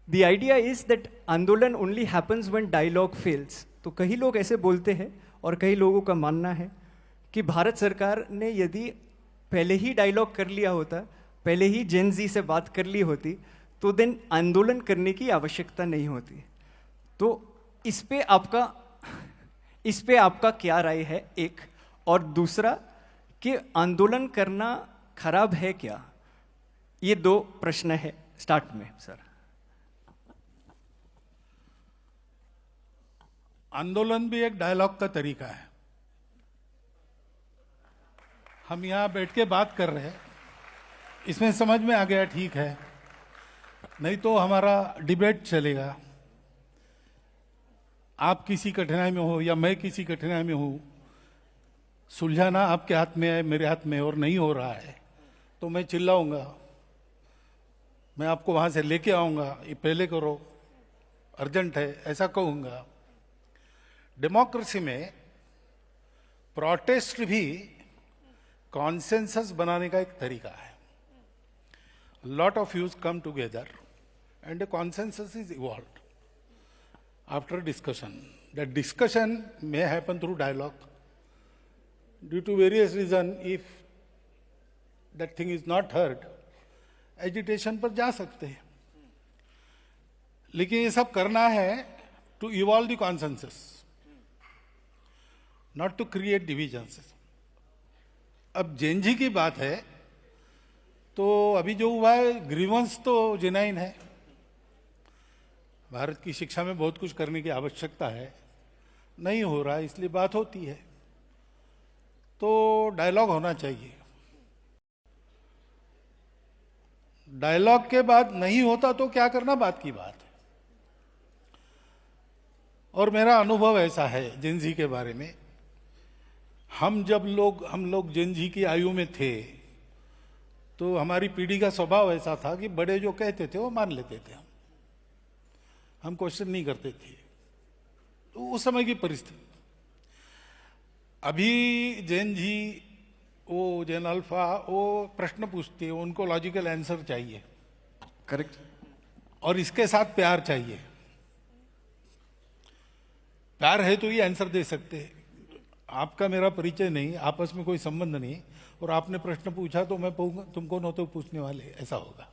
The idea is that आंदोलन only happens when dialogue fails. तो कई लोग ऐसे बोलते हैं और कई लोगों का मानना है कि भारत सरकार ने यदि पहले ही डायलॉग कर लिया होता, पहले ही जेन जी से बात कर ली होती, तो देन आंदोलन करने की आवश्यकता नहीं होती। तो इस पे आपका क्या राय है, एक? और दूसरा कि आंदोलन करना खराब है क्या? ये दो प्रश्न है स्टार्ट में सर। आंदोलन भी एक डायलॉग का तरीका है। हम यहां बैठ के बात कर रहे हैं, इसमें समझ में आ गया, ठीक है, नहीं तो हमारा डिबेट चलेगा। आप किसी कठिनाई में हो या मैं किसी कठिनाई में हूं, सुलझाना आपके हाथ में है, मेरे हाथ में, और नहीं हो रहा है तो मैं चिल्लाऊंगा, मैं आपको वहां से लेके आऊंगा, ये पहले करो, अर्जेंट है, ऐसा कहूंगा। डेमोक्रेसी में प्रोटेस्ट भी कॉन्सेंसस बनाने का एक तरीका है। Lot of views come together and a consensus is evolved after discussion. That discussion may happen through dialogue. Due to various reasons, if that thing is not heard, agitation पर जा सकते हैं। लेकिन ये सब करना है to evolve the consensus, not to create divisions. अब जेएनजी की बात है तो अभी जो हुआ है, ग्रीवेंस तो जेन्युइन है। भारत की शिक्षा में बहुत कुछ करने की आवश्यकता है, नहीं हो रहा है, इसलिए बात होती है। तो डायलॉग होना चाहिए। डायलॉग के बाद नहीं होता तो क्या करना, बात की बात है। और मेरा अनुभव ऐसा है जेन जी के बारे में, हम लोग जेन जी की आयु में थे तो हमारी पीढ़ी का स्वभाव ऐसा था कि बड़े जो कहते थे वो मान लेते थे, हम क्वेश्चन नहीं करते थे। तो उस समय की परिस्थिति। अभी जेन जी, वो जेन अल्फा, वो प्रश्न पूछते हैं, उनको लॉजिकल आंसर चाहिए, करेक्ट, और इसके साथ प्यार चाहिए। प्यार है तो ये आंसर दे सकते हैं। आपका मेरा परिचय नहीं, आपस में कोई संबंध नहीं, और आपने प्रश्न पूछा तो मैं पूछूंगा, तुम कौन होते हो पूछने वाले, ऐसा होगा।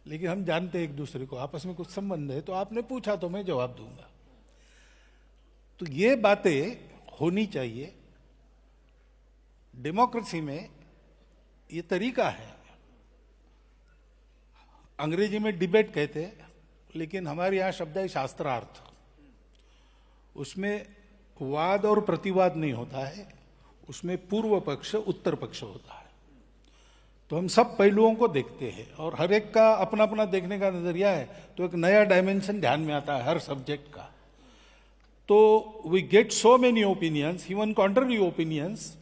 लेकिन हम जानते हैं एक दूसरे को, आपस में कुछ संबंध है, तो आपने पूछा तो मैं जवाब दूंगा। तो ये बातें होनी चाहिए। डेमोक्रेसी में ये तरीका है। अंग्रेजी में डिबेट कहते हैं, लेकिन हमारे यहां शब्द है शास्त्रार्थ। उसमें वाद और प्रतिवाद नहीं होता है, उसमें पूर्व पक्ष उत्तर पक्ष होता है। तो हम सब पहलुओं को देखते हैं और हर एक का अपना अपना देखने का नजरिया है, तो एक नया डायमेंशन ध्यान में आता है हर सब्जेक्ट का। तो we get so many opinions, even contrary opinions,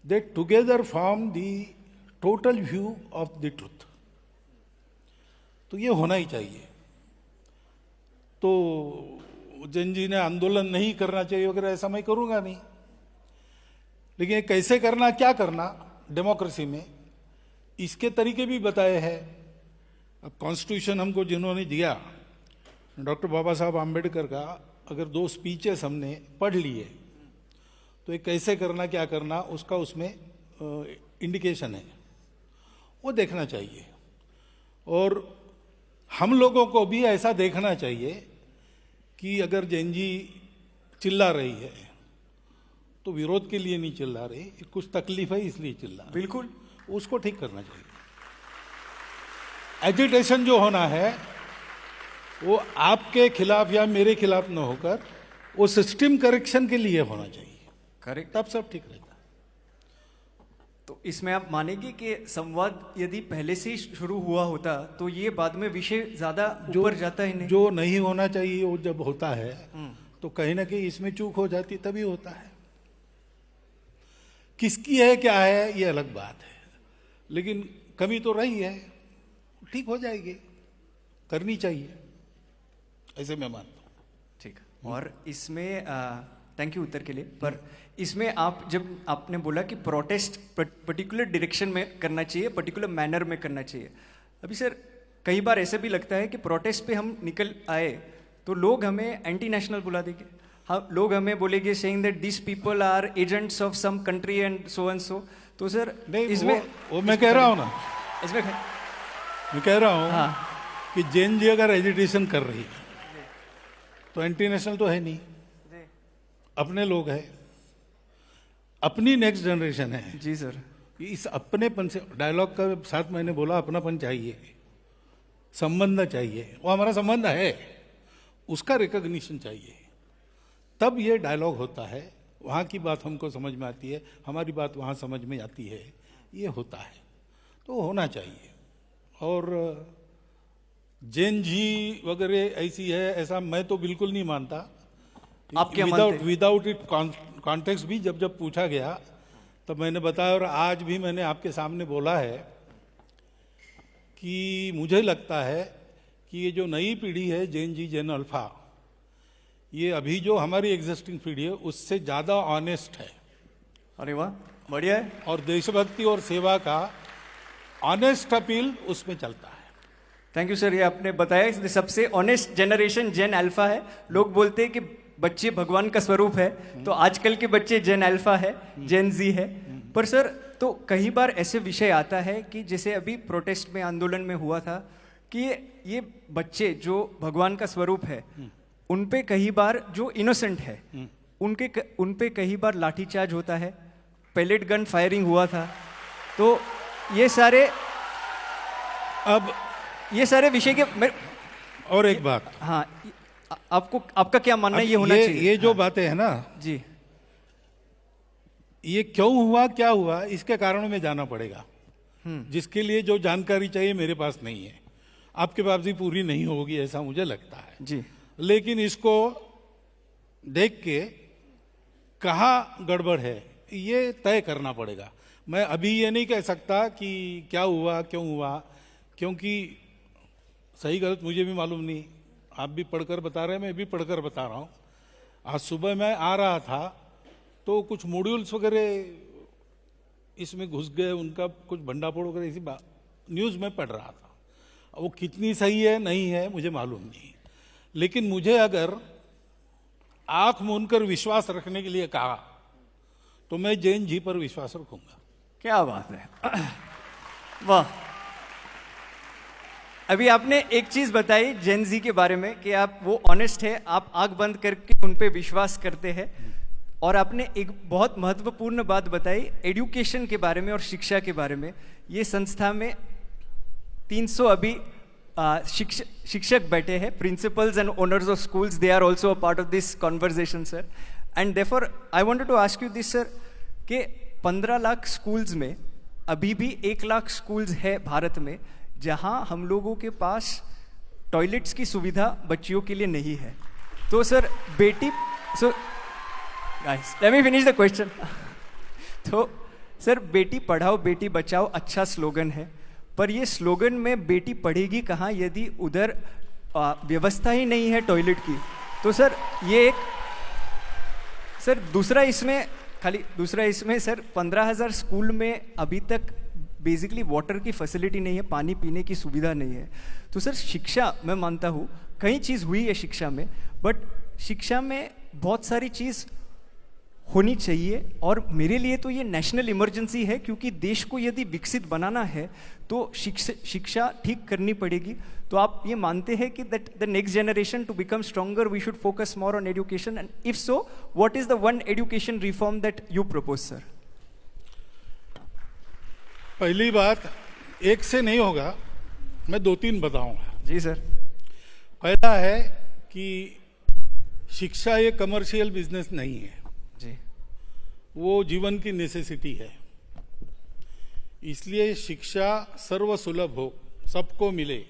that together form the total view of the truth. तो ये होना ही चाहिए। तो जेन जी ने आंदोलन नहीं करना चाहिए वगैरह, ऐसा मैं करूंगा नहीं। लेकिन कैसे करना, क्या करना डेमोक्रेसी में, इसके तरीके भी बताए हैं। अब कॉन्स्टिट्यूशन हमको जिन्होंने दिया, डॉक्टर बाबा साहब आम्बेडकर का, अगर 2 स्पीचेस हमने पढ़ लिए तो ये कैसे करना, क्या करना, उसका उसमें इंडिकेशन है, वो देखना चाहिए। और हम लोगों को भी ऐसा देखना चाहिए कि अगर जेन जी चिल्ला रही है तो विरोध के लिए नहीं चिल्ला रही, कुछ तकलीफ है इसलिए चिल्ला, बिल्कुल उसको ठीक करना चाहिए। एजिटेशन जो होना है वो आपके खिलाफ या मेरे खिलाफ न होकर वो सिस्टम करेक्शन के लिए होना चाहिए, करेक्ट। तब सब ठीक रहेगा। तो इसमें आप मानेंगे कि संवाद यदि पहले से ही शुरू हुआ होता तो ये बाद में विषय ज्यादा ऊपर जाता है नहीं? जो नहीं होना चाहिए वो जब होता है तो कहीं ना कहीं इसमें चूक हो जाती, तभी होता है। किसकी है क्या है ये अलग बात है, लेकिन कमी तो रही है, ठीक हो जाएगी, करनी चाहिए, ऐसे मैं मानता हूँ। ठीक। और इसमें थैंक यू उत्तर के लिए। पर इसमें आप जब आपने बोला कि प्रोटेस्ट पर्टिकुलर डायरेक्शन में करना चाहिए, पर्टिकुलर मैनर में करना चाहिए, अभी सर कई बार ऐसे भी लगता है कि प्रोटेस्ट पे हम निकल आए तो लोग हमें एंटी नेशनल बुला देंगे, हाँ लोग हमें बोलेंगे saying that this people are agents of some country and so. तो सर नहीं, इसमें वो मैं कह रहा हूँ ना, इसमें मैं कह रहा हूँ हाँ कि जैन जी अगर एजिटेशन कर रही है तो एंटी नेशनल तो है नहीं, अपने लोग हैं, अपनी नेक्स्ट जनरेशन है। जी सर। इस अपनेपन से डायलॉग का साथ मैंने बोला अपनापन चाहिए, संबंध चाहिए, वो हमारा संबंध है, उसका रिकॉग्निशन चाहिए, तब ये डायलॉग होता है। वहाँ की बात हमको समझ में आती है, हमारी बात वहाँ समझ में आती है, ये होता है, तो होना चाहिए। और जैन जी वगैरह ऐसी है ऐसा मैं तो बिल्कुल नहीं मानता। आप क्या मानते हैं? विदाउट इट कॉन्टेक्स्ट भी जब पूछा गया तब मैंने बताया, और आज भी मैंने आपके सामने बोला है कि मुझे लगता है कि ये जो नई पीढ़ी है जैन जी, जैन अल्फा, ये अभी जो हमारी एग्जिस्टिंग पीढ़ी है उससे ज़्यादा ऑनेस्ट है। अरे वाह, बढ़िया है। और देशभक्ति और सेवा का ऑनेस्ट अपील उसमें चलता है। थैंक यू सर, ये आपने बताया सबसे ऑनेस्ट जनरेशन जेन अल्फा है। लोग बोलते हैं कि बच्चे भगवान का स्वरूप है, तो आजकल के बच्चे जेन अल्फा है, जेन जी है। पर सर तो कई बार ऐसे विषय आता है कि जैसे अभी प्रोटेस्ट में, आंदोलन में हुआ था कि ये बच्चे जो भगवान का स्वरूप है उन पे कई बार जो इनोसेंट है उन पे कई बार लाठीचार्ज होता है, पेलेट गन फायरिंग हुआ था। तो ये सारे विषय के और एक बात, हाँ आपका क्या मानना है ये होना चाहिए? ये जो बातें है ना जी, ये क्यों हुआ, क्या हुआ, इसके कारणों में जाना पड़ेगा, जिसके लिए जो जानकारी चाहिए मेरे पास नहीं है, आपके पास भी पूरी नहीं होगी ऐसा मुझे लगता है जी। लेकिन इसको देख के कहाँ गड़बड़ है ये तय करना पड़ेगा। मैं अभी ये नहीं कह सकता कि क्या हुआ, क्यों हुआ, क्योंकि सही गलत मुझे भी मालूम नहीं। आप भी पढ़कर बता रहे हैं, मैं भी पढ़कर बता रहा हूँ। आज सुबह मैं आ रहा था तो कुछ मॉड्यूल्स वगैरह इसमें घुस गए, उनका कुछ भंडाफोड़ वगैरह इसी न्यूज़ में पढ़ रहा था। वो कितनी सही है नहीं है मुझे मालूम नहीं, लेकिन मुझे अगर आंख मूंदकर विश्वास रखने के लिए कहा तो मैं जैन जी पर विश्वास रखूंगा। क्या बात है, वाह। अभी आपने एक चीज बताई जेन जी के बारे में कि आप वो ऑनेस्ट है, आप आंख बंद करके उन पे विश्वास करते हैं। और आपने एक बहुत महत्वपूर्ण बात बताई एजुकेशन के बारे में और शिक्षा के बारे में। ये संस्था में 300 अभी शिक्षक बैठे हैं, principals and owners of schools, they are also a part of this conversation sir. And therefore I wanted to ask you this sir कि 15 लाख स्कूल्स में अभी भी 1 लाख स्कूल्स है भारत में जहां हम लोगों के पास टॉयलेट्स की सुविधा बच्चियों के लिए नहीं है। तो sir guys let me finish the question. तो सर बेटी पढ़ाओ बेटी बचाओ अच्छा स्लोगन है, पर ये स्लोगन में बेटी पढ़ेगी कहाँ यदि उधर व्यवस्था ही नहीं है टॉयलेट की। तो सर ये एक सर दूसरा इसमें सर 15,000 स्कूल में अभी तक बेसिकली वाटर की फैसिलिटी नहीं है, पानी पीने की सुविधा नहीं है। तो सर शिक्षा, मैं मानता हूँ कई चीज़ हुई है शिक्षा में, बट शिक्षा में बहुत सारी चीज़ होनी चाहिए। और मेरे लिए तो ये नेशनल इमरजेंसी है, क्योंकि देश को यदि विकसित बनाना है तो शिक्षा ठीक करनी पड़ेगी। तो आप ये मानते हैं कि that the next generation to become stronger we should focus more on education, and if so what is the one education reform that you propose sir? पहली बात, एक से नहीं होगा, मैं 2-3 बताऊंगा। जी सर। पहला है कि शिक्षा ये कमर्शियल बिजनेस नहीं है जी, वो जीवन की नेसेसिटी है। इसलिए शिक्षा सर्वसुलभ हो, सबको मिले,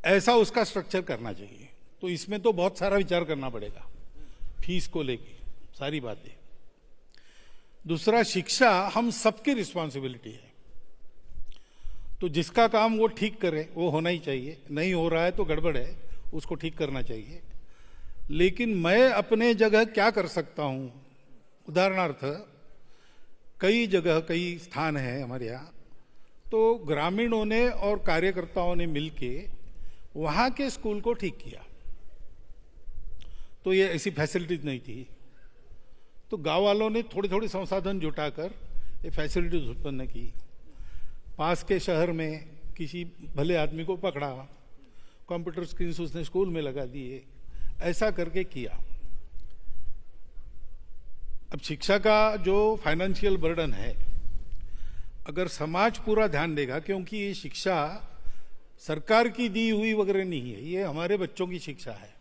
ऐसा उसका स्ट्रक्चर करना चाहिए। तो इसमें तो बहुत सारा विचार करना पड़ेगा, फीस को लेके सारी बातें। दूसरा, शिक्षा हम सबकी रिस्पॉन्सिबिलिटी है, तो जिसका काम वो ठीक करे वो होना ही चाहिए। नहीं हो रहा है तो गड़बड़ है, उसको ठीक करना चाहिए। लेकिन मैं अपने जगह क्या कर सकता हूं? उदाहरणार्थ, कई जगह कई स्थान है हमारे यहाँ तो ग्रामीणों ने और कार्यकर्ताओं ने मिलके वहां के स्कूल को ठीक किया। तो ये ऐसी फैसिलिटीज नहीं थी, तो गांव वालों ने थोड़ी थोड़ी संसाधन जुटाकर ये फैसिलिटीज उत्पन्न की। पास के शहर में किसी भले आदमी को पकड़ा, कंप्यूटर स्क्रीन उसने स्कूल में लगा दिए, ऐसा करके किया। अब शिक्षा का जो फाइनेंशियल बर्डन है, अगर समाज पूरा ध्यान देगा, क्योंकि ये शिक्षा सरकार की दी हुई वगैरह नहीं है, ये हमारे बच्चों की शिक्षा है,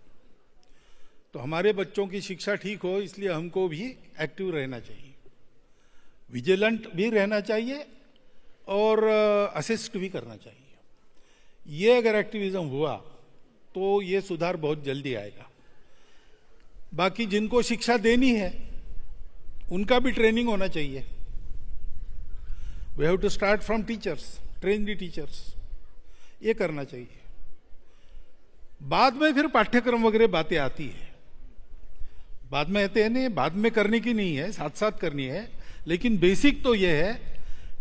तो हमारे बच्चों की शिक्षा ठीक हो इसलिए हमको भी एक्टिव रहना चाहिए, विजिलेंट भी रहना चाहिए और असिस्ट भी करना चाहिए। ये अगर एक्टिविज्म हुआ तो ये सुधार बहुत जल्दी आएगा। बाकी जिनको शिक्षा देनी है उनका भी ट्रेनिंग होना चाहिए। We have to start from teachers, train the teachers, ये करना चाहिए। बाद में फिर पाठ्यक्रम वगैरह बातें आती है, बाद में आते हैं नहीं, बाद में करने की नहीं है, साथ साथ करनी है। लेकिन बेसिक तो यह है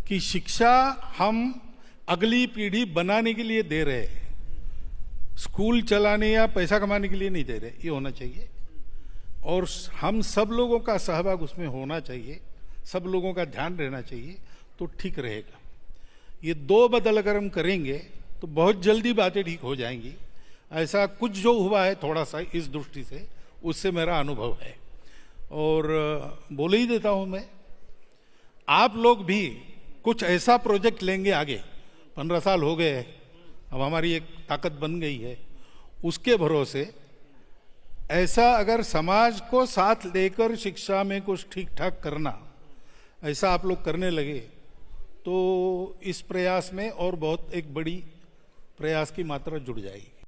कि शिक्षा हम अगली पीढ़ी बनाने के लिए दे रहे हैं, स्कूल चलाने या पैसा कमाने के लिए नहीं दे रहे, ये होना चाहिए। और हम सब लोगों का सहभाग उसमें होना चाहिए, सब लोगों का ध्यान रहना चाहिए, तो ठीक रहेगा। ये दो बदल अगर हम करेंगे तो बहुत जल्दी बातें ठीक हो जाएंगी। ऐसा कुछ जो हुआ है थोड़ा सा इस दृष्टि से, उससे मेरा अनुभव है। और बोल ही देता हूं मैं, आप लोग भी कुछ ऐसा प्रोजेक्ट लेंगे आगे, 15 साल हो गए, अब हमारी एक ताकत बन गई है, उसके भरोसे ऐसा अगर समाज को साथ लेकर शिक्षा में कुछ ठीक ठाक करना, ऐसा आप लोग करने लगे तो इस प्रयास में और बहुत एक बड़ी प्रयास की मात्रा जुड़ जाएगी।